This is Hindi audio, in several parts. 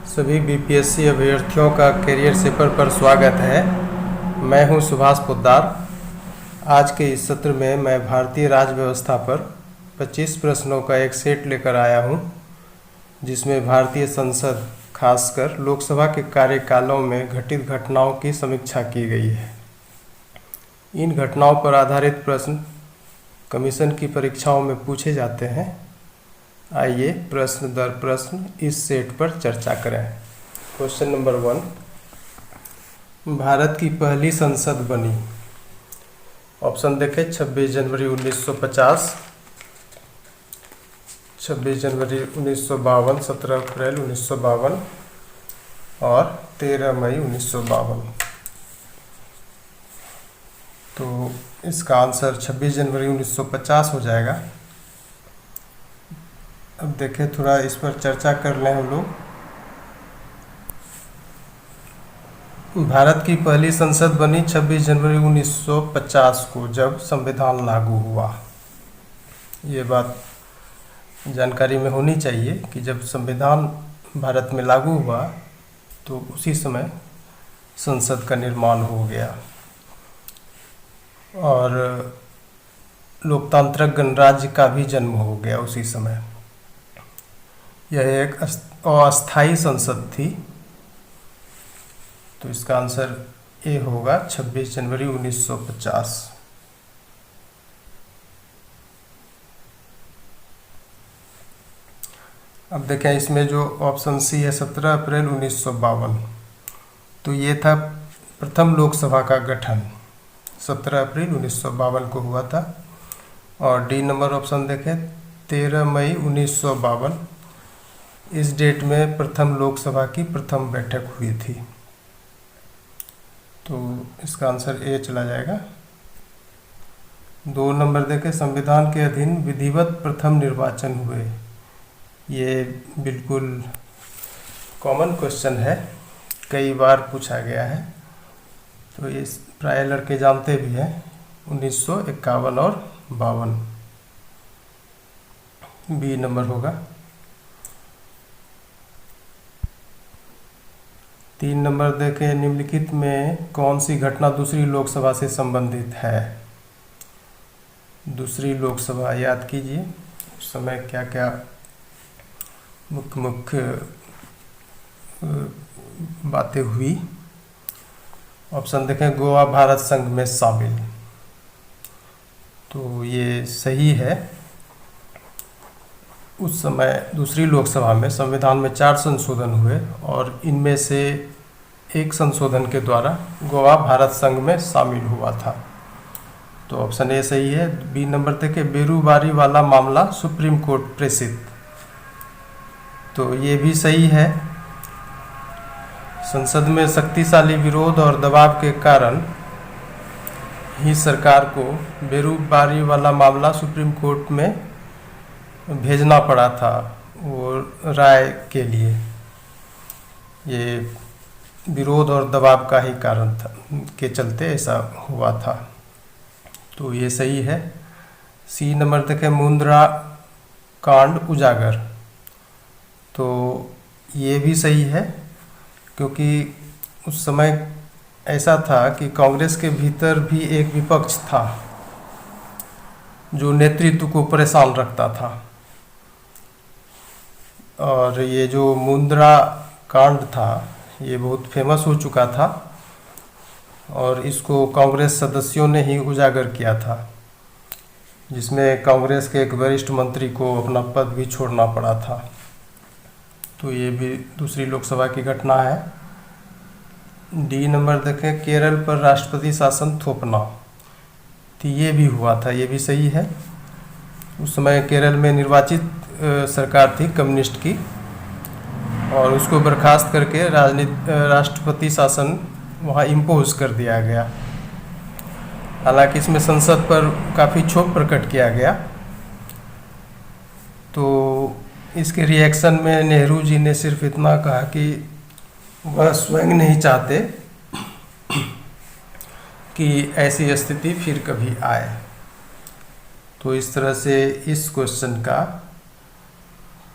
सभी बीपीएससी अभ्यर्थियों का करियर सेपर पर स्वागत है। मैं हूं सुभाष पोद्दार। आज के इस सत्र में मैं भारतीय राज्य व्यवस्था पर 25 प्रश्नों का एक सेट लेकर आया हूं, जिसमें भारतीय संसद खासकर लोकसभा के कार्यकालों में घटित घटनाओं की समीक्षा की गई है। इन घटनाओं पर आधारित प्रश्न कमीशन की परीक्षाओं में पूछे जाते हैं। आइए प्रश्न दर प्रश्न इस सेट पर चर्चा करें। क्वेश्चन नंबर 1, भारत की पहली संसद बनी। ऑप्शन देखें 26 जनवरी 1950, 26 जनवरी 1952, 17 अप्रैल 1952 और 13 मई 1952। तो इसका आंसर 26 जनवरी 1950 हो जाएगा। अब देखें, थोड़ा इस पर चर्चा कर लें हम लोग। भारत की पहली संसद बनी 26 जनवरी 1950 को, जब संविधान लागू हुआ। ये बात जानकारी में होनी चाहिए कि जब संविधान भारत में लागू हुआ तो उसी समय संसद का निर्माण हो गया और लोकतांत्रिक गणराज्य का भी जन्म हो गया उसी समय। यह एक अस्थायी संसद थी, तो इसका आंसर ए होगा 26 जनवरी 1950। अब देखें, इसमें जो ऑप्शन सी है 17 अप्रैल 1952, तो ये था प्रथम लोकसभा का गठन 17 अप्रैल 1952 को हुआ था। और डी नंबर ऑप्शन देखें 13 मई 1952, इस डेट में प्रथम लोकसभा की प्रथम बैठक हुई थी। तो इसका आंसर ए चला जाएगा। 2 नंबर देखें, संविधान के अधीन विधिवत प्रथम निर्वाचन हुए। ये बिल्कुल कॉमन क्वेश्चन है, कई बार पूछा गया है, तो ये प्राय लड़के जानते भी हैं। 1951 और 52 बी नंबर होगा। 3 नंबर देखें, निम्नलिखित में कौन सी घटना दूसरी लोकसभा से संबंधित है। दूसरी लोकसभा याद कीजिए, उस समय क्या क्या मुख्य बातें हुई। ऑप्शन देखें, गोवा भारत संघ में शामिल, तो ये सही है। उस समय दूसरी लोकसभा में संविधान में 4 संशोधन हुए और इनमें से एक संशोधन के द्वारा गोवा भारत संघ में शामिल हुआ था। तो ऑप्शन ए सही है। बी नंबर देखें, बेरूबारी वाला मामला सुप्रीम कोर्ट प्रेषित, तो ये भी सही है। संसद में शक्तिशाली विरोध और दबाव के कारण ही सरकार को बेरूबारी वाला मामला सुप्रीम कोर्ट में भेजना पड़ा था, वो राय के लिए। ये विरोध और दबाव का ही कारण था, के चलते ऐसा हुआ था, तो ये सही है। सी नंबर देखें, मुंद्रा कांड उजागर, तो ये भी सही है, क्योंकि उस समय ऐसा था कि कांग्रेस के भीतर भी एक विपक्ष था जो नेतृत्व को परेशान रखता था। और ये जो मुंद्रा कांड था ये बहुत फेमस हो चुका था और इसको कांग्रेस सदस्यों ने ही उजागर किया था, जिसमें कांग्रेस के एक वरिष्ठ मंत्री को अपना पद भी छोड़ना पड़ा था। तो ये भी दूसरी लोकसभा की घटना है। डी नंबर देखें, केरल पर राष्ट्रपति शासन थोपना, तो ये भी हुआ था, ये भी सही है। उस समय केरल में निर्वाचित सरकार थी कम्युनिस्ट की, और उसको बर्खास्त करके राष्ट्रपति शासन वहाँ इम्पोज कर दिया गया। हालांकि इसमें संसद पर काफ़ी क्षोभ प्रकट किया गया, तो इसके रिएक्शन में नेहरू जी ने सिर्फ इतना कहा कि वह स्वयं नहीं चाहते कि ऐसी स्थिति फिर कभी आए। तो इस तरह से इस क्वेश्चन का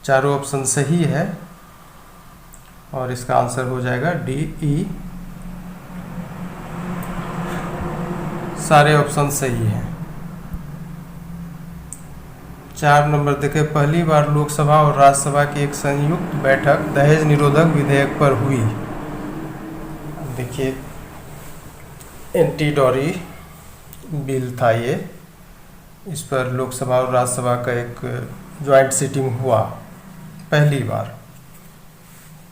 चारों ऑप्शन सही है। और इसका आंसर हो जाएगा डी ई। सारे ऑप्शन सही हैं। 4 नंबर देखें, पहली बार लोकसभा और राज्यसभा की एक संयुक्त बैठक दहेज निरोधक विधेयक पर हुई। देखिए, एंटी डॉरी बिल था ये। इस पर लोकसभा और राज्यसभा का एक ज्वाइंट सिटिंग हुआ पहली बार।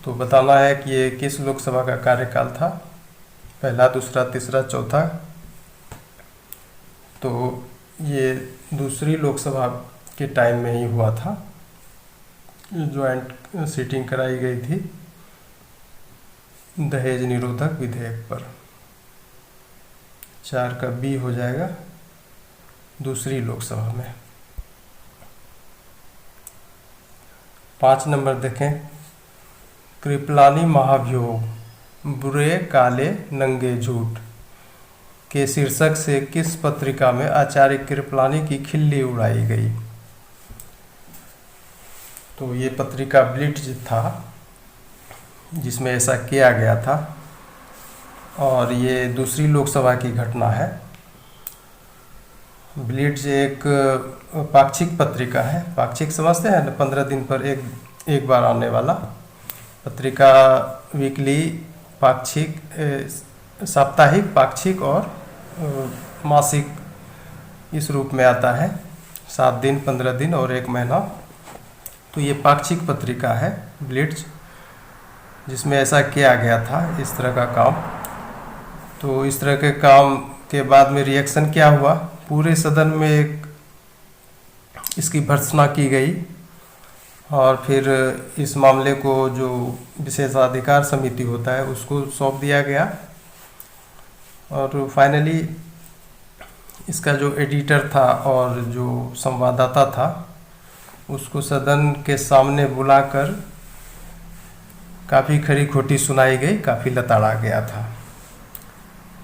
तो बताना है कि ये किस लोकसभा का कार्यकाल था, पहला, दूसरा, तीसरा, चौथा। तो ये दूसरी लोकसभा के टाइम में ही हुआ था, ज्वाइंट सिटिंग कराई गई थी दहेज निरोधक विधेयक पर। 4 का बी हो जाएगा, दूसरी लोकसभा में। 5 नंबर देखें, कृपलानी महाभियोग बुरे काले नंगे झूठ के शीर्षक से किस पत्रिका में आचार्य कृपलानी की खिल्ली उड़ाई गई। तो ये पत्रिका ब्लिट्ज था, जिसमें ऐसा किया गया था, और ये दूसरी लोकसभा की घटना है। ब्लिट्ज एक पाक्षिक पत्रिका है। पाक्षिक समझते हैं ना, 15 दिन पर एक बार आने वाला पत्रिका। वीकली, पाक्षिक, साप्ताहिक, पाक्षिक और मासिक इस रूप में आता है। 7 दिन, 15 दिन और 1 महीना। तो ये पाक्षिक पत्रिका है ब्लिट्ज, जिसमें ऐसा किया गया था, इस तरह का काम। तो इस तरह के काम के बाद में रिएक्शन क्या हुआ, पूरे सदन में एक इसकी भर्त्सना की गई, और फिर इस मामले को जो विशेषाधिकार समिति होता है उसको सौंप दिया गया। और फाइनली इसका जो एडिटर था और जो संवाददाता था, उसको सदन के सामने बुलाकर काफ़ी खरी खोटी सुनाई गई, काफ़ी लताड़ा गया था।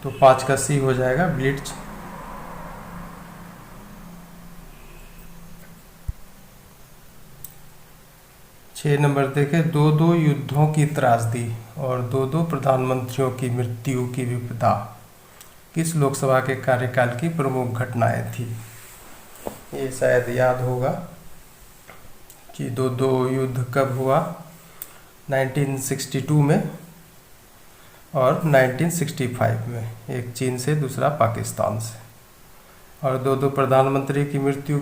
तो 5 का सी हो जाएगा, ब्लिट्ज। 6 नंबर देखें, 2 युद्धों की त्रासदी और 2 प्रधानमंत्रियों की मृत्यु की विपदा किस लोकसभा के कार्यकाल की प्रमुख घटनाएं थी। ये शायद याद होगा कि 2 युद्ध कब हुआ, 1962 में और 1965 में, एक चीन से दूसरा पाकिस्तान से। और 2 प्रधानमंत्री की मृत्यु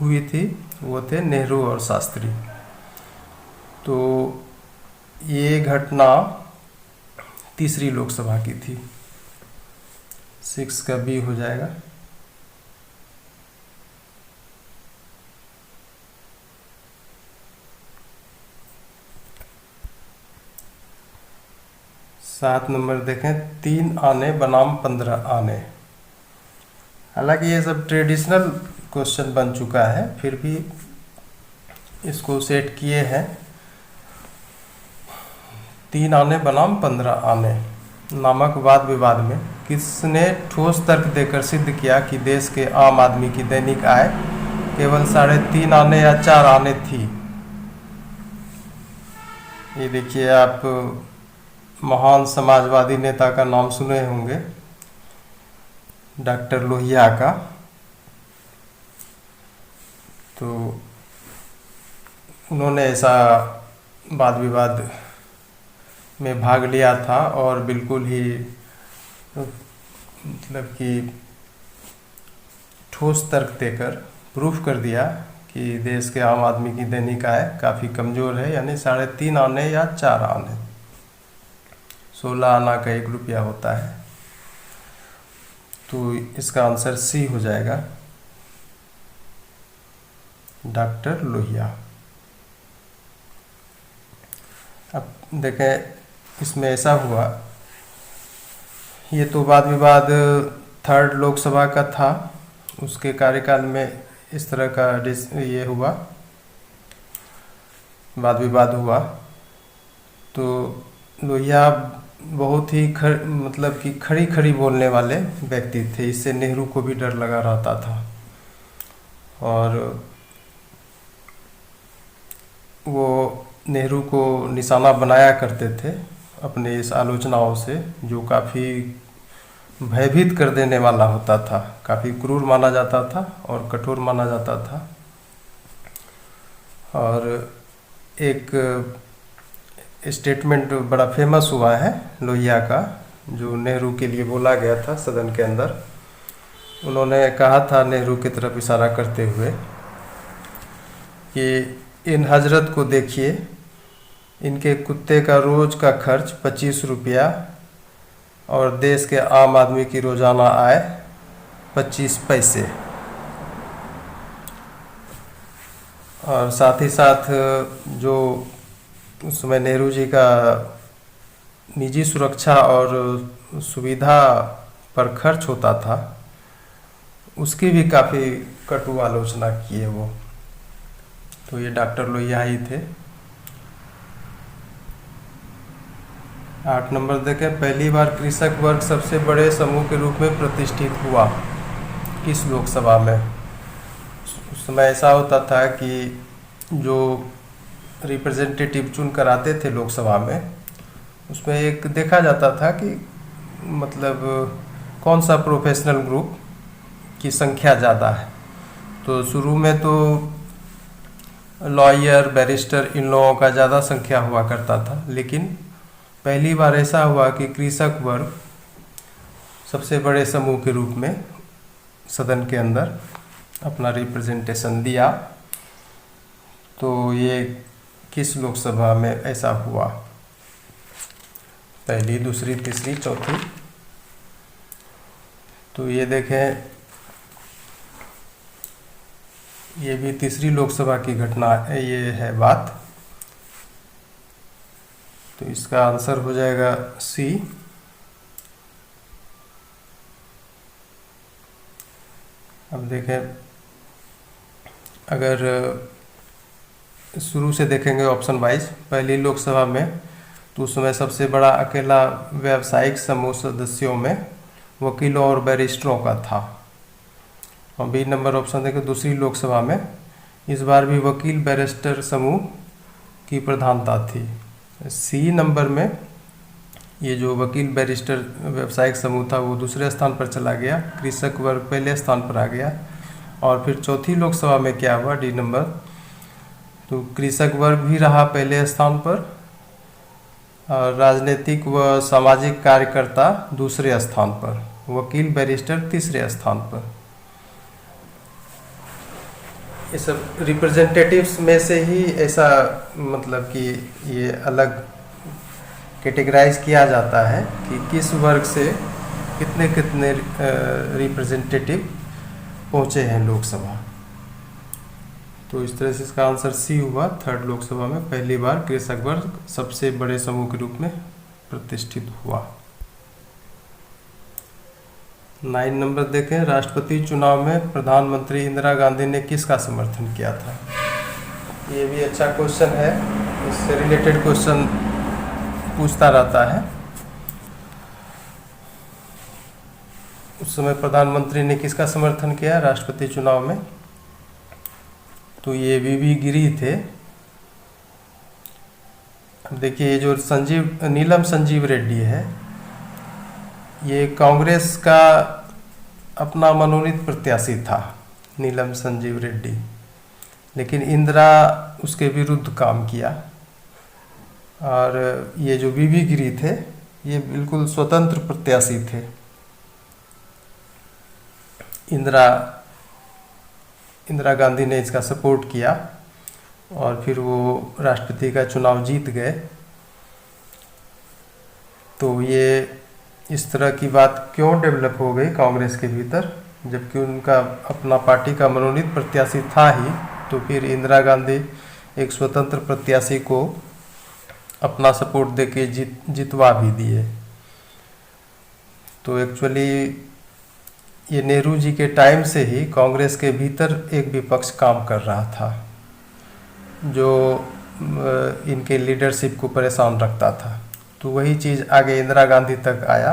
हुई थी, वो थे नेहरू और शास्त्री। तो ये घटना तीसरी लोकसभा की थी। 6 का बी हो जाएगा। सात नंबर देखें, 3 आने बनाम 15 आने। हालांकि ये सब ट्रेडिशनल क्वेश्चन बन चुका है, फिर भी इसको सेट किए हैं। 3 आने बनाम 15 आने नामक वाद विवाद में किसने ठोस तर्क देकर सिद्ध किया कि देश के आम आदमी की दैनिक आय केवल 3.5 आने या 4 आने थी। ये देखिए, आप महान समाजवादी नेता का नाम सुने होंगे, डॉक्टर लोहिया का। तो उन्होंने ऐसा वाद विवाद में भाग लिया था और बिल्कुल ही मतलब कि ठोस तर्क देकर प्रूफ कर दिया कि देश के आम आदमी की दैनिक आय काफ़ी कमज़ोर है, यानी 3.5 आने या 4 आने। 16 आना का 1 रुपया होता है। तो इसका आंसर सी हो जाएगा, डॉक्टर लोहिया। अब देखें, इसमें ऐसा हुआ, ये तो वाद विवाद 3rd लोकसभा का था, उसके कार्यकाल में इस तरह का ये हुआ, वाद विवाद हुआ। तो लोहिया बहुत ही मतलब कि खड़ी खड़ी बोलने वाले व्यक्ति थे, इससे नेहरू को भी डर लगा रहता था। और वो नेहरू को निशाना बनाया करते थे अपने इस आलोचनाओं से, जो काफ़ी भयभीत कर देने वाला होता था, काफ़ी क्रूर माना जाता था और कठोर माना जाता था। और एक स्टेटमेंट बड़ा फेमस हुआ है लोहिया का, जो नेहरू के लिए बोला गया था सदन के अंदर। उन्होंने कहा था नेहरू की तरफ इशारा करते हुए कि इन हजरत को देखिए, इनके कुत्ते का रोज का खर्च 25 रुपया और देश के आम आदमी की रोजाना आय 25 पैसे। और साथ ही साथ जो उस समय नेहरू जी का निजी सुरक्षा और सुविधा पर खर्च होता था, उसकी भी काफ़ी कटु आलोचना की है वो। तो ये डॉक्टर लोहिया ही थे। 8 नंबर देखें, पहली बार कृषक वर्ग सबसे बड़े समूह के रूप में प्रतिष्ठित हुआ किस लोकसभा में? उस समय ऐसा होता था कि जो रिप्रेजेंटेटिव चुन कर आते थे लोकसभा में, उसमें एक देखा जाता था कि मतलब कौन सा प्रोफेशनल ग्रुप की संख्या ज़्यादा है। तो शुरू में तो लॉयर, बैरिस्टर, इन लोगों का ज़्यादा संख्या हुआ करता था, लेकिन पहली बार ऐसा हुआ कि कृषक वर्ग सबसे बड़े समूह के रूप में सदन के अंदर अपना रिप्रेजेंटेशन दिया। तो ये किस लोकसभा में ऐसा हुआ? पहली, दूसरी, तीसरी, चौथी? तो ये देखें, ये भी तीसरी लोकसभा की घटना है, ये है बात। तो इसका आंसर हो जाएगा सी। अब देखें, अगर शुरू से देखेंगे ऑप्शन वाइज, पहली लोकसभा में तो उस समय सबसे बड़ा अकेला व्यावसायिक समूह सदस्यों में वकीलों और बैरिस्टरों का था। और बी नंबर ऑप्शन देखें, दूसरी लोकसभा में इस बार भी वकील बैरिस्टर समूह की प्रधानता थी। सी नंबर में ये जो वकील बैरिस्टर व्यावसायिक समूह था वो दूसरे स्थान पर चला गया, कृषक वर्ग पहले स्थान पर आ गया। और फिर चौथी लोकसभा में क्या हुआ, डी नंबर, तो कृषक वर्ग भी रहा पहले स्थान पर और राजनीतिक व सामाजिक कार्यकर्ता दूसरे स्थान पर, वकील बैरिस्टर तीसरे स्थान पर। ये सब रिप्रेजेंटेटिव्स में से ही ऐसा मतलब कि ये अलग कैटेगराइज किया जाता है कि किस वर्ग से कितने कितने रिप्रेजेंटेटिव पहुँचे हैं लोकसभा। तो इस तरह से इसका आंसर सी हुआ। थर्ड लोकसभा में पहली बार कृषक वर्ग सबसे बड़े समूह के रूप में प्रतिष्ठित हुआ। 9 नंबर देखें, राष्ट्रपति चुनाव में प्रधानमंत्री इंदिरा गांधी ने किसका समर्थन किया था? ये भी अच्छा क्वेश्चन है, इससे रिलेटेड क्वेश्चन पूछता रहता है। उस समय प्रधानमंत्री ने किसका समर्थन किया राष्ट्रपति चुनाव में? तो ये वीवी गिरी थे। अब देखिए, ये जो नीलम संजीव रेड्डी है, ये कांग्रेस का अपना मनोनीत प्रत्याशी था, नीलम संजीव रेड्डी, लेकिन इंदिरा उसके विरुद्ध काम किया। और ये जो वीवी गिरी थे, ये बिल्कुल स्वतंत्र प्रत्याशी थे। इंदिरा गांधी ने इसका सपोर्ट किया और फिर वो राष्ट्रपति का चुनाव जीत गए। तो ये इस तरह की बात क्यों डेवलप हो गई कांग्रेस के भीतर, जबकि उनका अपना पार्टी का मनोनीत प्रत्याशी था ही, तो फिर इंदिरा गांधी एक स्वतंत्र प्रत्याशी को अपना सपोर्ट देके जितवा भी दिए। तो एक्चुअली ये नेहरू जी के टाइम से ही कांग्रेस के भीतर एक विपक्ष काम कर रहा था, जो इनके लीडरशिप को परेशान रखता था। तो वही चीज़ आगे इंदिरा गांधी तक आया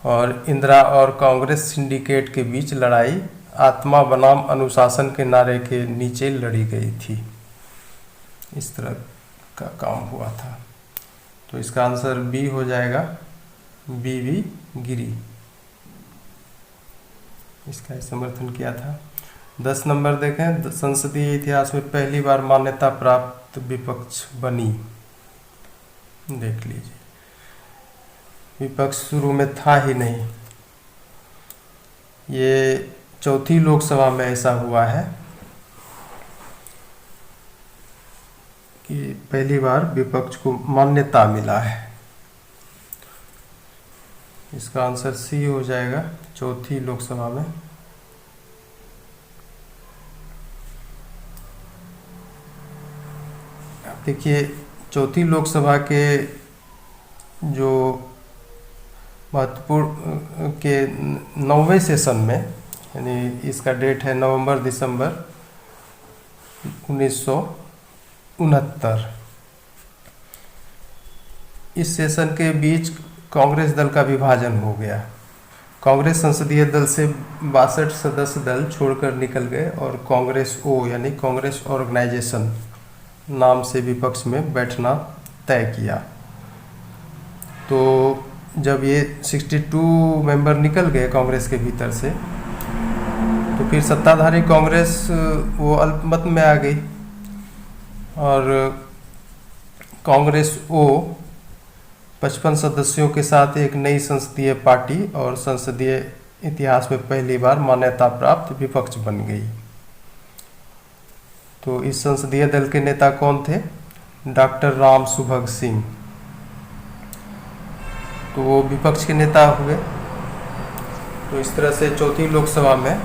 और इंदिरा और कांग्रेस सिंडिकेट के बीच लड़ाई आत्मा बनाम अनुशासन के नारे के नीचे लड़ी गई थी। इस तरह का काम हुआ था। तो इसका आंसर बी हो जाएगा, बीवी गिरी, इसका ही समर्थन किया था। 10 नंबर देखें, संसदीय इतिहास में पहली बार मान्यता प्राप्त विपक्ष बनी। देख लीजिए, विपक्ष शुरू में था ही नहीं, ये चौथी लोकसभा में ऐसा हुआ है कि पहली बार विपक्ष को मान्यता मिला है। इसका आंसर सी हो जाएगा, चौथी लोकसभा में। देखिए, चौथी लोकसभा के जो महत्वपूर्ण के 9वें सेशन में, यानी इसका डेट है नवंबर दिसंबर 1969। इस सेशन के बीच कांग्रेस दल का विभाजन हो गया। कांग्रेस संसदीय दल से 62 सदस्य दल छोड़कर निकल गए और कांग्रेस ओ यानी कांग्रेस ऑर्गेनाइजेशन नाम से विपक्ष में बैठना तय किया। तो जब ये 62 मेंबर निकल गए कांग्रेस के भीतर से, तो फिर सत्ताधारी कांग्रेस वो अल्पमत में आ गई और कांग्रेस ओ 55 सदस्यों के साथ एक नई संसदीय पार्टी और संसदीय इतिहास में पहली बार मान्यता प्राप्त विपक्ष बन गई। तो इस संसदीय दल के नेता कौन थे? डॉक्टर राम सुभग सिंह। तो वो विपक्ष के नेता हुए। तो इस तरह से चौथी लोकसभा में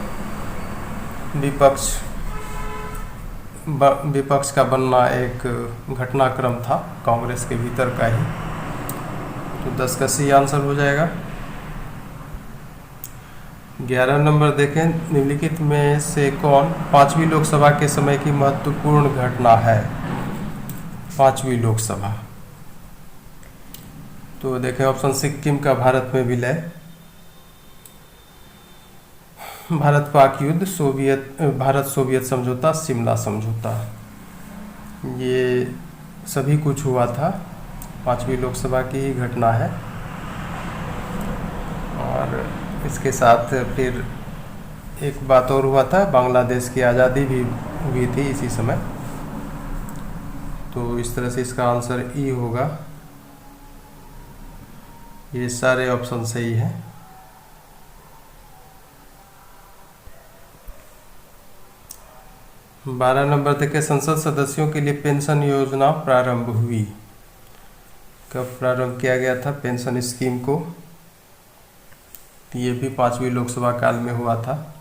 विपक्ष का बनना एक घटनाक्रम था कांग्रेस के भीतर का ही। तो 10 का सी आंसर हो जाएगा। 11 नंबर देखें, निम्नलिखित में से कौन पांचवी लोकसभा के समय की महत्वपूर्ण घटना है? पांचवी लोकसभा, तो देखें ऑप्शन सिक्किम का भारत में विलय, भारत पाक युद्ध, भारत सोवियत समझौता, शिमला समझौता, ये सभी कुछ हुआ था पांचवी लोकसभा की ही घटना है। और इसके साथ फिर एक बात और हुआ था, बांग्लादेश की आज़ादी भी हुई थी इसी समय। तो इस तरह से इसका आंसर ई होगा। ये सारे ऑप्शन सही हैं। बारह नंबर देखें, संसद सदस्यों के लिए पेंशन योजना प्रारंभ हुई। कब प्रारंभ किया गया था पेंशन स्कीम को? ये भी पांचवी लोकसभा काल में हुआ था।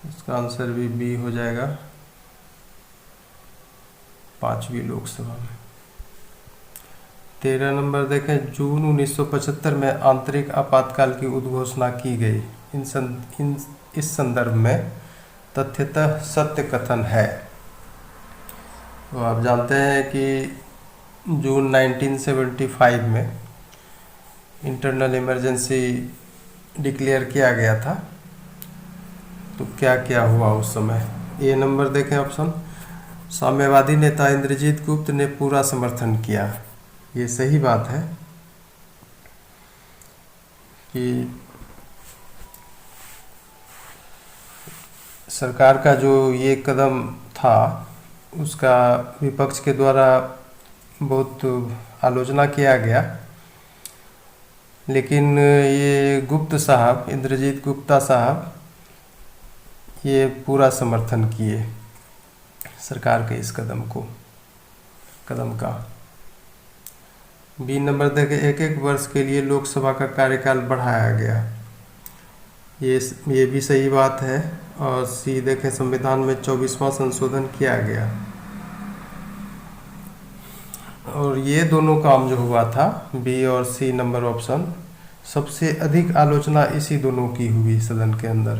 इसका आंसर भी बी हो जाएगा, पांचवी लोकसभा में। 13 नंबर देखें, जून 1975 में आंतरिक आपातकाल की उद्घोषणा की गई। इस संदर्भ में तथ्यतः सत्य कथन है। तो आप जानते हैं कि जून 1975 में इंटरनल इमरजेंसी डिक्लेयर किया गया था। तो क्या क्या हुआ उस समय? ए नंबर देखें ऑप्शन, साम्यवादी नेता इंद्रजीत गुप्त ने पूरा समर्थन किया। ये सही बात है कि सरकार का जो ये कदम था उसका विपक्ष के द्वारा बहुत आलोचना किया गया, लेकिन ये गुप्त साहब, इंद्रजीत गुप्ता साहब, ये पूरा समर्थन किए सरकार के इस कदम का। बी नंबर देखें, एक वर्ष के लिए लोकसभा का कार्यकाल बढ़ाया गया। ये भी सही बात है। और सी देखें, संविधान में 24वां संशोधन किया गया। और ये दोनों काम जो हुआ था, बी और सी नंबर ऑप्शन, सबसे अधिक आलोचना इसी दोनों की हुई सदन के अंदर।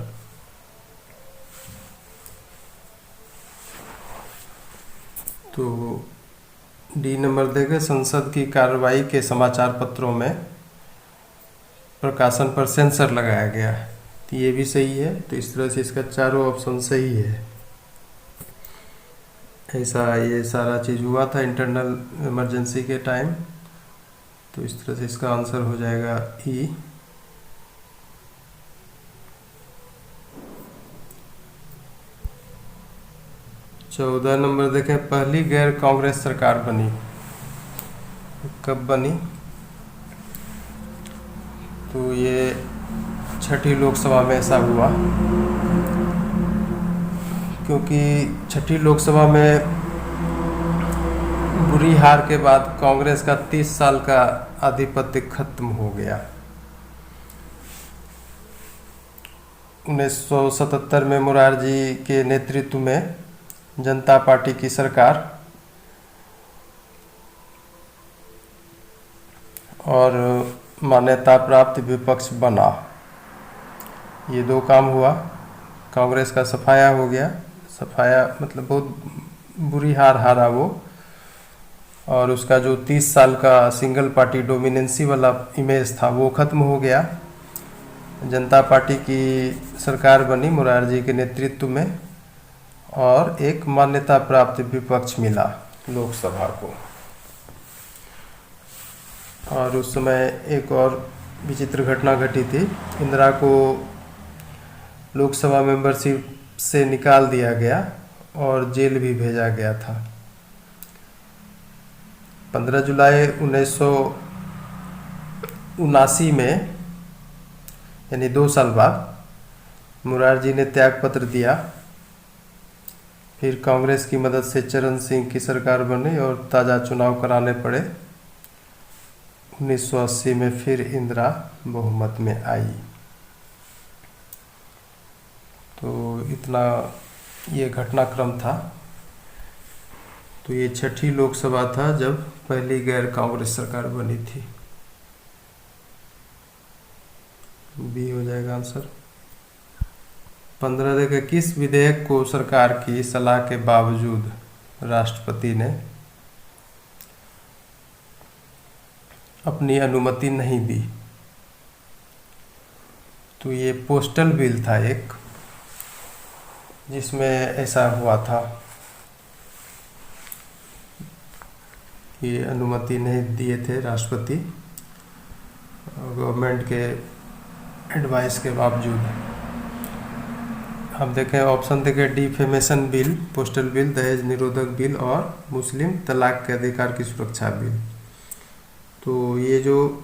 तो डी नंबर देखें, संसद की कार्रवाई के समाचार पत्रों में प्रकाशन पर सेंसर लगाया गया। तो ये भी सही है। तो इस तरह से इसका चारों ऑप्शन सही है। ऐसा ये सारा चीज़ हुआ था इंटरनल इमरजेंसी के टाइम। तो इस तरह से इसका आंसर हो जाएगा ई। चौदह नंबर देखें, पहली गैर कांग्रेस सरकार बनी, कब बनी? तो ये छठी लोकसभा में ऐसा हुआ, क्योंकि छठी लोकसभा में बुरी हार के बाद कांग्रेस का 30 साल का आधिपत्य खत्म हो गया। 1977 में मुरारजी के नेतृत्व में जनता पार्टी की सरकार और मान्यता प्राप्त विपक्ष बना। ये दो काम हुआ, कांग्रेस का सफाया हो गया, सफाया मतलब बहुत बुरी हार हारा वो, और उसका जो 30 साल का सिंगल पार्टी डोमिनेंसी वाला इमेज था वो खत्म हो गया। जनता पार्टी की सरकार बनी मुरारजी के नेतृत्व में, और एक मान्यता प्राप्त विपक्ष मिला लोकसभा को। और उस समय एक और विचित्र घटना घटी थी, इंदिरा को लोकसभा मेंबरशिप से निकाल दिया गया और जेल भी भेजा गया था। 15 जुलाई 1979 में, यानी 2 साल बाद, मुरारजी ने त्यागपत्र दिया। फिर कांग्रेस की मदद से चरण सिंह की सरकार बनी और ताज़ा चुनाव कराने पड़े। 1980 में फिर इंदिरा बहुमत में आई। तो इतना ये घटनाक्रम था। तो ये छठी लोकसभा था जब पहली गैर कांग्रेस सरकार बनी थी। बी हो जाएगा आंसर। 15 देखें, किस विधेयक को सरकार की सलाह के बावजूद राष्ट्रपति ने अपनी अनुमति नहीं दी? तो ये पोस्टल बिल था एक, जिसमें ऐसा हुआ था, ये अनुमति नहीं दिए थे राष्ट्रपति गवर्नमेंट के एडवाइस के बावजूद। हम देखें ऑप्शन देखें, डिफेमेशन बिल, पोस्टल बिल, दहेज निरोधक बिल और मुस्लिम तलाक के अधिकार की सुरक्षा बिल। तो ये जो,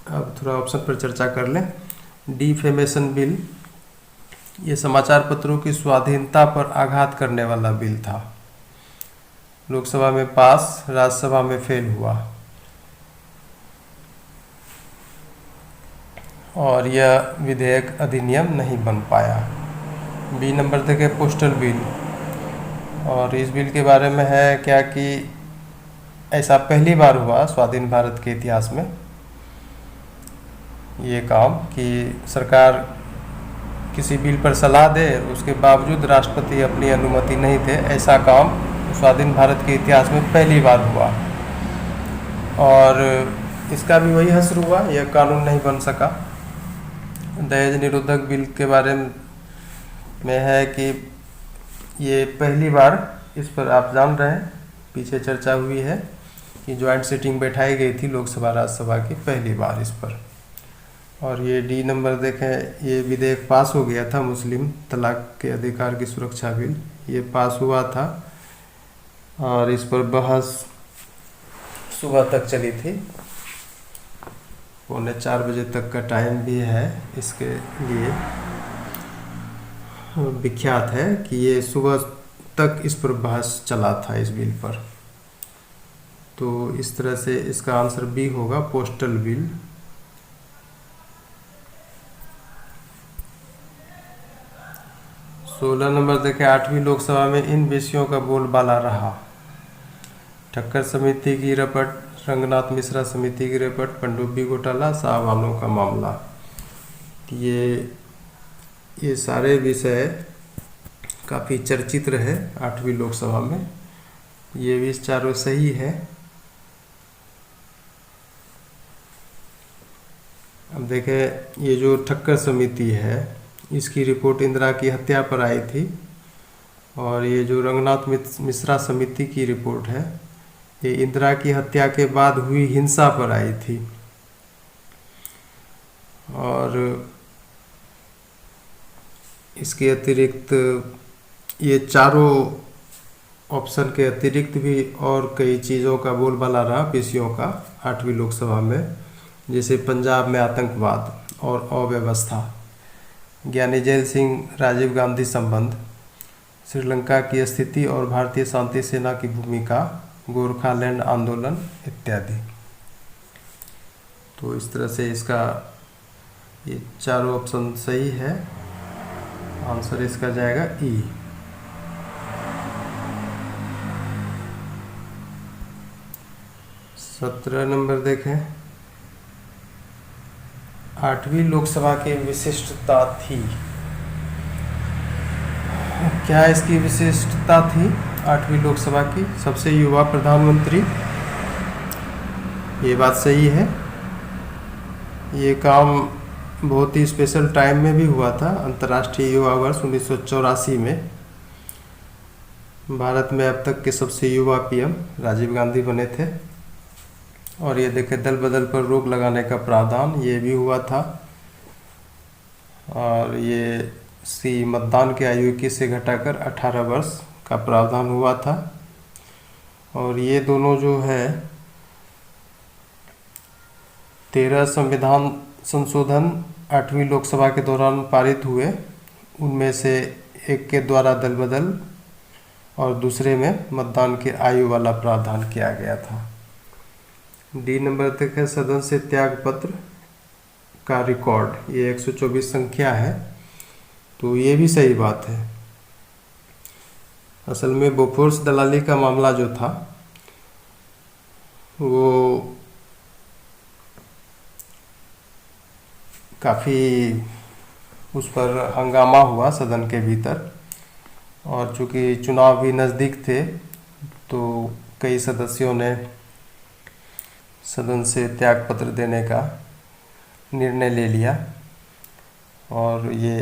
अब थोड़ा ऑप्शन पर चर्चा कर लें। डिफेमेशन बिल ये समाचार पत्रों की स्वाधीनता पर आघात करने वाला बिल था। लोकसभा में पास, राज्यसभा में फेल हुआ, और यह विधेयक अधिनियम नहीं बन पाया। बी नंबर देखें, पोस्टल बिल, और इस बिल के बारे में है क्या कि ऐसा पहली बार हुआ स्वाधीन भारत के इतिहास में ये काम कि सरकार किसी बिल पर सलाह दे, उसके बावजूद राष्ट्रपति अपनी अनुमति नहीं दे। ऐसा काम स्वाधीन भारत के इतिहास में पहली बार हुआ, और इसका भी वही असर हुआ, यह कानून नहीं बन सका। दहेज निरोधक बिल के बारे में है कि ये पहली बार, इस पर आप जान रहे हैं, पीछे चर्चा हुई है कि ज्वाइंट सिटिंग बैठाई गई थी लोकसभा राज्यसभा की पहली बार इस पर। और ये डी नंबर देखें, ये विधेयक पास हो गया था, मुस्लिम तलाक के अधिकार की सुरक्षा बिल, ये पास हुआ था, और इस पर बहस सुबह तक चली थी, 3:45 बजे तक का टाइम भी है इसके लिए, विख्यात है कि ये सुबह तक इस पर बहस चला था इस बिल पर। तो इस तरह से इसका आंसर बी होगा, पोस्टल बिल। सोलह नंबर देखें, 8वीं लोकसभा में इन विषयों का बोलबाला रहा। ठक्कर समिति की रिपोर्ट, रंगनाथ मिश्रा समिति की रिपोर्ट, पनडुब्बी घोटाला, शाहबानो का मामला। ये सारे विषय काफ़ी चर्चित रहे 8वीं लोकसभा में। ये भी चारों सही है। अब देखें, ये जो ठक्कर समिति है, इसकी रिपोर्ट इंदिरा की हत्या पर आई थी, और ये जो रंगनाथ मिश्रा समिति की रिपोर्ट है, ये इंदिरा की हत्या के बाद हुई हिंसा पर आई थी। और इसके अतिरिक्त ये चारों ऑप्शन के अतिरिक्त भी और कई चीज़ों का बोलबाला रहा, विषयों का 8वीं लोकसभा में, जैसे पंजाब में आतंकवाद और अव्यवस्था, ज्ञानी जैल सिंह राजीव गांधी संबंध, श्रीलंका की स्थिति और भारतीय शांति सेना की भूमिका, गोरखालैंड आंदोलन इत्यादि। तो इस तरह से इसका ये चारों ऑप्शन सही है। आंसर इसका जाएगा ई। सत्रह नंबर देखें, 8वीं लोकसभा की विशिष्टता थी। क्या इसकी विशिष्टता थी 8वीं लोकसभा की? सबसे युवा प्रधानमंत्री, ये बात सही है। ये काम बहुत ही स्पेशल टाइम में भी हुआ था। अंतर्राष्ट्रीय युवा वर्ष 1984 में भारत में अब तक के सबसे युवा पीएम राजीव गांधी बने थे। और ये देखें, दल बदल पर रोक लगाने का प्रावधान, ये भी हुआ था। और ये मतदान की आयु 21 से घटाकर 18 वर्ष का प्रावधान हुआ था। और ये दोनों जो है 13 संविधान संशोधन 8वीं लोकसभा के दौरान पारित हुए। उनमें से एक के द्वारा दल बदल और दूसरे में मतदान की आयु वाला प्रावधान किया गया था। डी नंबर तक है, सदन से त्याग पत्र का रिकॉर्ड, ये 124 संख्या है। तो ये भी सही बात है। असल में बोफोर्स दलाली का मामला जो था वो काफ़ी, उस पर हंगामा हुआ सदन के भीतर। और चूंकि चुनाव भी नज़दीक थे तो कई सदस्यों ने सदन से त्याग पत्र देने का निर्णय ले लिया। और ये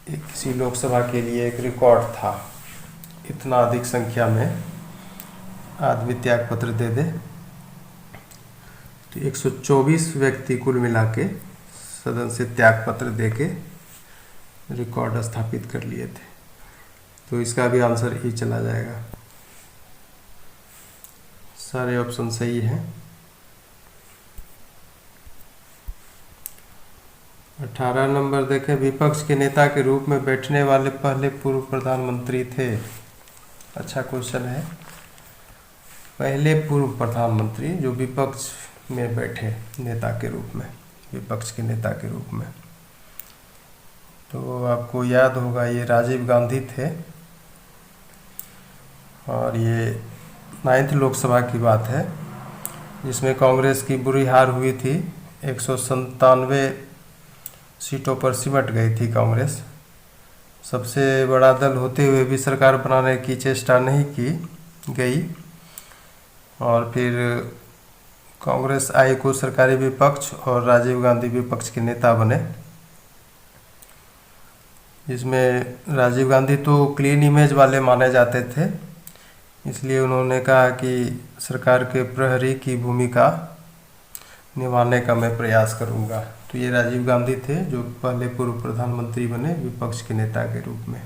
किसी लोकसभा के लिए एक रिकॉर्ड था, इतना अधिक संख्या में आदमी त्याग पत्र दे दे। तो 124 व्यक्ति कुल मिला के सदन से त्याग पत्र दे के रिकॉर्ड स्थापित कर लिए थे। तो इसका भी आंसर ही चला जाएगा। सारे ऑप्शन सही हैं। 18 नंबर देखें, विपक्ष के नेता के रूप में बैठने वाले पहले पूर्व प्रधानमंत्री थे। अच्छा क्वेश्चन है। पहले पूर्व प्रधानमंत्री जो विपक्ष में बैठे नेता के रूप में, विपक्ष के नेता के रूप में, तो आपको याद होगा ये राजीव गांधी थे। और ये 9वीं लोकसभा की बात है जिसमें कांग्रेस की बुरी हार हुई थी। 197 सीटों पर सिमट गई थी कांग्रेस। सबसे बड़ा दल होते हुए भी सरकार बनाने की चेष्टा नहीं की गई। और फिर कांग्रेस आई को सरकारी विपक्ष और राजीव गांधी विपक्ष के नेता बने, जिसमें राजीव गांधी तो क्लीन इमेज वाले माने जाते थे, इसलिए उन्होंने कहा कि सरकार के प्रहरी की भूमिका निभाने का मैं प्रयास करूंगा। तो ये राजीव गांधी थे जो पहले पूर्व प्रधानमंत्री बने विपक्ष के नेता के रूप में।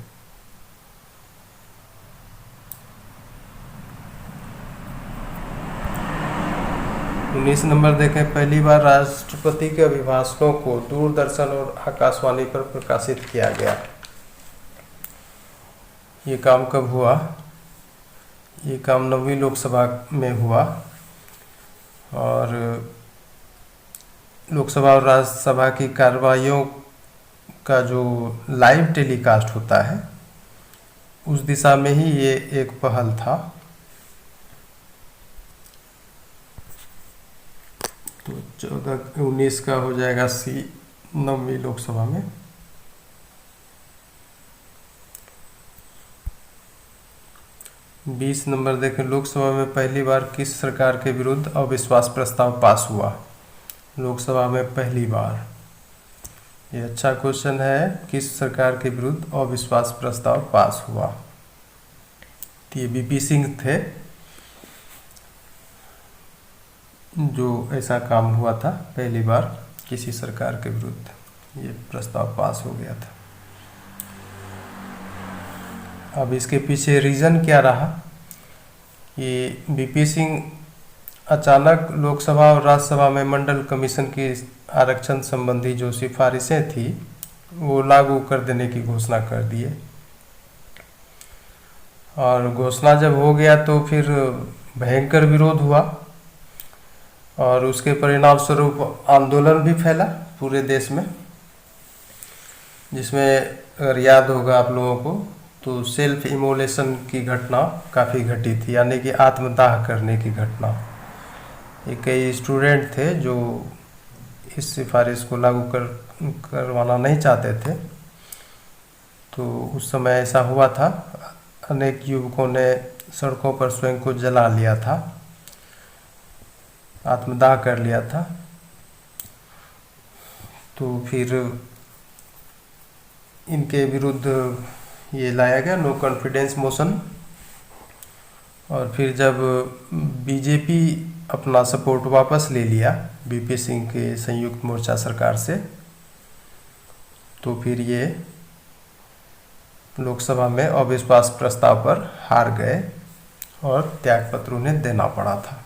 उन्नीस नंबर देखें, पहली बार राष्ट्रपति के अभिभाषणों को दूरदर्शन और आकाशवाणी पर प्रकाशित किया गया। ये काम कब हुआ? ये काम 9वीं लोकसभा में हुआ। और लोकसभा और राज्यसभा की कार्रवाइयों का जो लाइव टेलीकास्ट होता है उस दिशा में ही ये एक पहल था। तो 19 का हो जाएगा सी 9वीं लोकसभा में। बीस नंबर देखें, लोकसभा में पहली बार किस सरकार के विरुद्ध अविश्वास प्रस्ताव पास हुआ? लोकसभा में पहली बार, ये अच्छा क्वेश्चन है। किस सरकार के विरुद्ध अविश्वास प्रस्ताव पास हुआ? तो ये बीपी सिंह थे जो ऐसा काम हुआ था पहली बार किसी सरकार के विरुद्ध, ये प्रस्ताव पास हो गया था। अब इसके पीछे रीज़न क्या रहा कि बीपी सिंह अचानक लोकसभा और राज्यसभा में मंडल कमीशन की आरक्षण संबंधी जो सिफारिशें थी वो लागू कर देने की घोषणा कर दिए, और घोषणा जब हो गया तो फिर भयंकर विरोध हुआ और उसके परिणाम स्वरूप आंदोलन भी फैला पूरे देश में, जिसमें अगर याद होगा आप लोगों को तो सेल्फ इमोलेशन की घटना काफ़ी घटी थी, यानी कि आत्मदाह करने की घटना। ये कई स्टूडेंट थे जो इस सिफारिश को लागू करवाना नहीं चाहते थे, तो उस समय ऐसा हुआ था। अनेक युवकों ने सड़कों पर स्वयं को जला लिया था, आत्मदाह कर लिया था। तो फिर इनके विरुद्ध ये लाया गया नो कॉन्फिडेंस मोशन, और फिर जब बीजेपी अपना सपोर्ट वापस ले लिया बीपी सिंह के संयुक्त मोर्चा सरकार से, तो फिर ये लोकसभा में अविश्वास प्रस्ताव पर हार गए और त्यागपत्र उन्हें देना पड़ा था।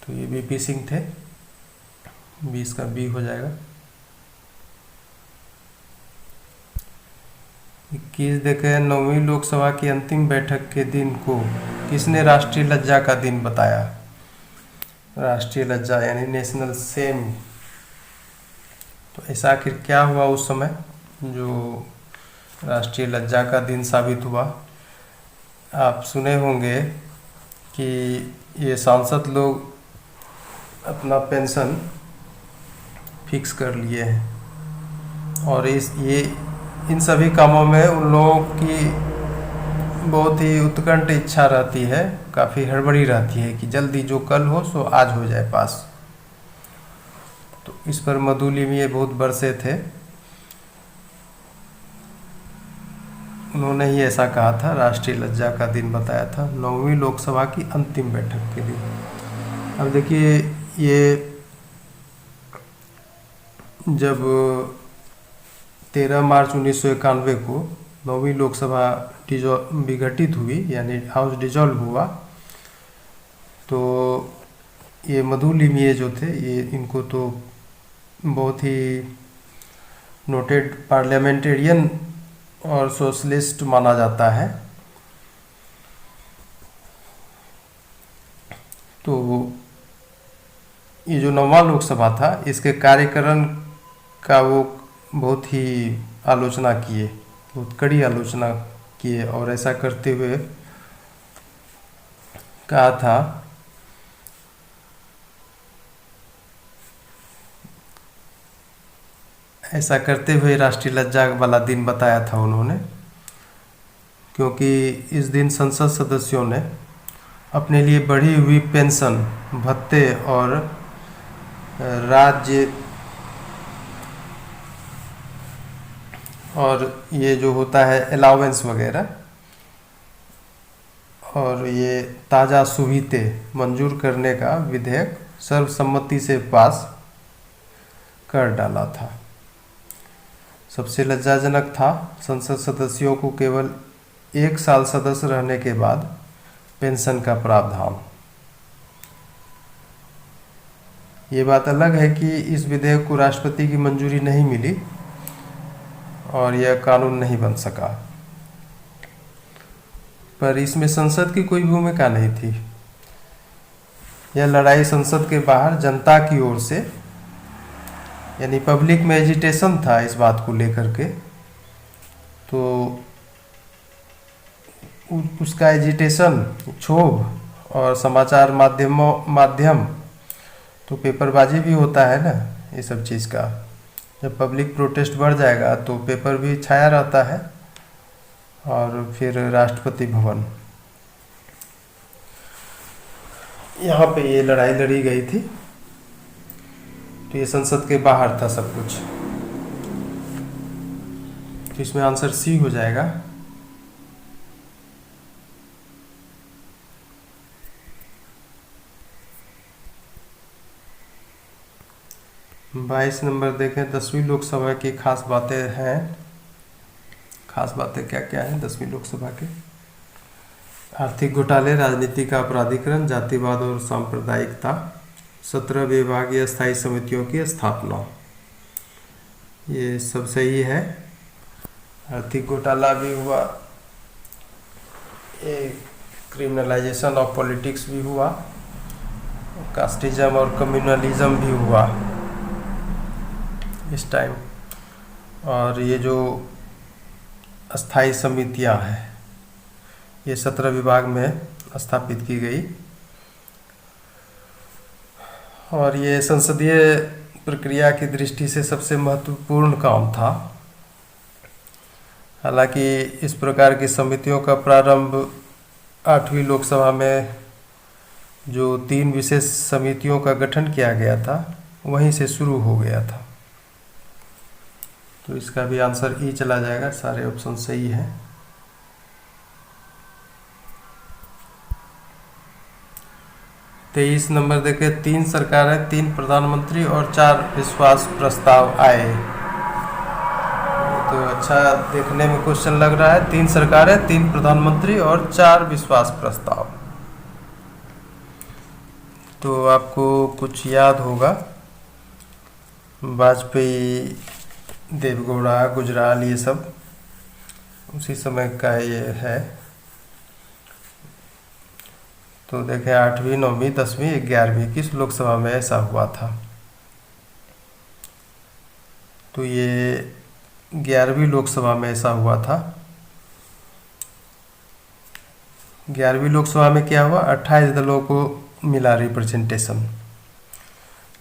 तो ये बीपी सिंह थे। 20 का बी हो जाएगा। 21 देखें, 9वीं लोकसभा की अंतिम बैठक के दिन को किसने राष्ट्रीय लज्जा का दिन बताया? राष्ट्रीय लज्जा यानी नेशनल शेम। तो ऐसा आखिर क्या हुआ उस समय जो राष्ट्रीय लज्जा का दिन साबित हुआ? आप सुने होंगे कि ये सांसद लोग अपना पेंशन फिक्स कर लिए हैं, और इन सभी कामों में उन लोगों की बहुत ही उत्कंठ इच्छा रहती है, काफ़ी हड़बड़ी रहती है कि जल्दी जो कल हो सो आज हो जाए पास। तो इस पर मधुलिम ये बहुत बरसे थे, उन्होंने ही ऐसा कहा था, राष्ट्रीय लज्जा का दिन बताया था 9वीं लोकसभा की अंतिम बैठक के दिन। अब देखिए, ये जब 13 मार्च 1991 को 9वीं लोकसभा विघटित हुई, यानी हाउस डिजॉल्व हुआ, तो ये मधुलिम जो थे, ये इनको तो बहुत ही नोटेड पार्लियामेंटेरियन और सोशलिस्ट माना जाता है। तो ये जो 9वां लोकसभा था, इसके कार्यकरण का वो बहुत ही आलोचना किए, बहुत कड़ी आलोचना किए, और ऐसा करते हुए कहा था ऐसा करते हुए राष्ट्रीय लज्जा वाला दिन बताया था उन्होंने, क्योंकि इस दिन संसद सदस्यों ने अपने लिए बढ़ी हुई पेंशन, भत्ते और राज्य और ये जो होता है अलाउंस वगैरह, और ये ताज़ा सुविधें मंजूर करने का विधेयक सर्वसम्मति से पास कर डाला था। सबसे लज्जाजनक था, संसद सदस्यों को केवल 1 साल सदस्य रहने के बाद पेंशन का प्रावधान। ये बात अलग है कि इस विधेयक को राष्ट्रपति की मंजूरी नहीं मिली और यह कानून नहीं बन सका, पर इसमें संसद की कोई भूमिका नहीं थी। यह लड़ाई संसद के बाहर जनता की ओर से, यानी पब्लिक में एजिटेशन था इस बात को लेकर के, तो उसका एजिटेशन, क्षोभ और समाचार माध्यम तो पेपरबाजी भी होता है ना, ये सब चीज़ का। जब पब्लिक प्रोटेस्ट बढ़ जाएगा तो पेपर भी छाया रहता है, और फिर राष्ट्रपति भवन, यहाँ पे ये लड़ाई लड़ी गई थी। तो ये संसद के बाहर था सब कुछ। तो इसमें आंसर सी हो जाएगा। 22 नंबर देखें, 10वीं लोकसभा की खास बातें हैं। खास बातें क्या क्या हैं 10वीं लोकसभा के? आर्थिक घोटाले, राजनीति का अपराधीकरण, जातिवाद और सांप्रदायिकता, 17 विभागीय स्थायी समितियों की स्थापना। ये सब सही है। आर्थिक घोटाला भी हुआ, ये क्रिमिनलाइजेशन ऑफ पॉलिटिक्स भी हुआ, कास्टिज्म और कम्युनलिज्म भी हुआ इस टाइम। और ये जो अस्थाई समितियां हैं ये 17 विभाग में स्थापित की गई और ये संसदीय प्रक्रिया की दृष्टि से सबसे महत्वपूर्ण काम था। हालांकि इस प्रकार की समितियों का प्रारंभ 8वीं लोकसभा में जो 3 विशेष समितियों का गठन किया गया था वहीं से शुरू हो गया था। तो इसका भी आंसर ई चला जाएगा, सारे ऑप्शन सही हैं। तेईस नंबर देखे, 3 सरकारें, 3 प्रधानमंत्री और 4 विश्वास प्रस्ताव आए। तो अच्छा देखने में क्वेश्चन लग रहा है, 3 सरकारें, 3 प्रधानमंत्री और 4 विश्वास प्रस्ताव। तो आपको कुछ याद होगा, वाजपेयी, देवगौड़ा, गुजराल, ये सब उसी समय का ये है। तो देखें 8वीं, 9वीं, 10वीं, 11वीं किस लोकसभा में ऐसा हुआ था? तो ये 11वीं लोकसभा में ऐसा हुआ था। 11वीं लोकसभा में क्या हुआ, 28 दलों को मिला रिप्रेजेंटेशन,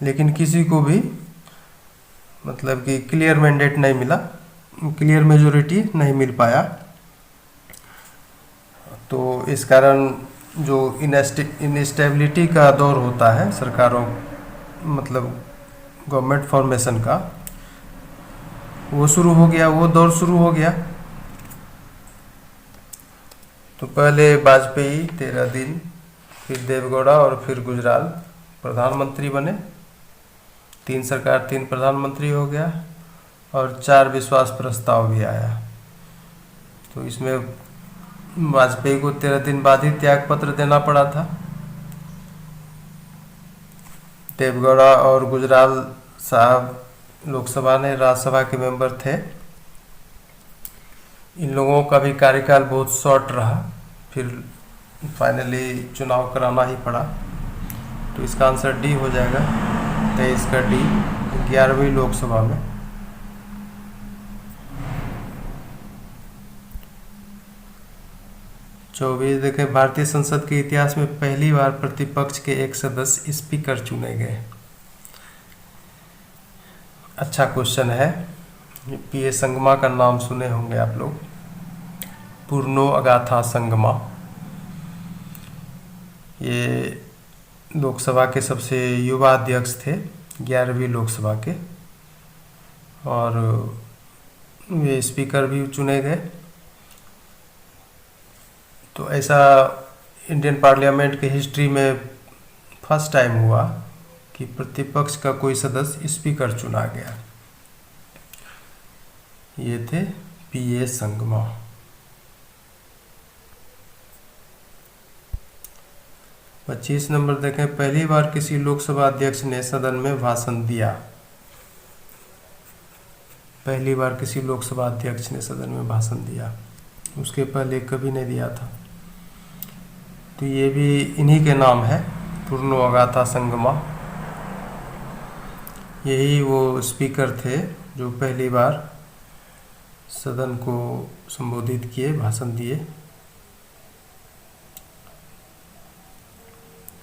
लेकिन किसी को भी मतलब कि क्लियर मैंडेट नहीं मिला, क्लियर मेजोरिटी नहीं मिल पाया। तो इस कारण जो इनस्टेबिलिटी का दौर होता है सरकारों, मतलब गवर्नमेंट फॉर्मेशन का, वो शुरू हो गया, वो दौर शुरू हो गया। तो पहले वाजपेयी 13 दिन, फिर देवगौड़ा और फिर गुजराल प्रधानमंत्री बने। 3 सरकार, 3 प्रधानमंत्री हो गया और 4 विश्वास प्रस्ताव भी आया। तो इसमें वाजपेयी को 13 दिन बाद ही त्याग पत्र देना पड़ा था। देवगौड़ा और गुजराल साहब लोकसभा ने राज्यसभा के मेंबर थे। इन लोगों का भी कार्यकाल बहुत शॉर्ट रहा, फिर फाइनली चुनाव कराना ही पड़ा। तो इसका आंसर डी हो जाएगा, 23 का डी, 11वीं लोकसभा में। चौबीस देखें, भारतीय संसद के इतिहास में पहली बार प्रतिपक्ष के एक सदस्य स्पीकर चुने गए। अच्छा क्वेश्चन है। पीए संगमा का नाम सुने होंगे आप लोग, पूर्णो अगाथा संगमा। ये लोकसभा के सबसे युवा अध्यक्ष थे 11वीं लोकसभा के, और वे स्पीकर भी चुने गए। तो ऐसा इंडियन पार्लियामेंट की हिस्ट्री में फर्स्ट टाइम हुआ कि प्रतिपक्ष का कोई सदस्य स्पीकर चुना गया। ये थे पीए संगमा। पच्चीस नंबर देखें, पहली बार किसी लोकसभा अध्यक्ष ने सदन में भाषण दिया। पहली बार किसी लोकसभा अध्यक्ष ने सदन में भाषण दिया, उसके पहले कभी नहीं दिया था। तो ये भी इन्हीं के नाम है, पूर्णो अगाथा संगमा। यही वो स्पीकर थे जो पहली बार सदन को संबोधित किए, भाषण दिए।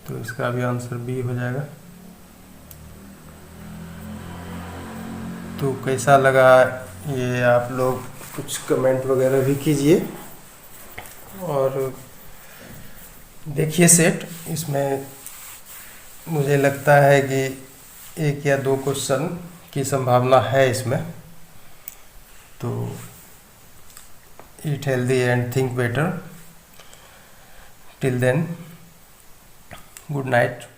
तो इसका भी आंसर बी हो जाएगा। तो कैसा लगा ये आप लोग कुछ कमेंट वगैरह भी कीजिए और देखिए सेट। इसमें मुझे लगता है कि 1 या 2 क्वेश्चन की संभावना है इसमें। तो eat healthy and think better. Till then, good night.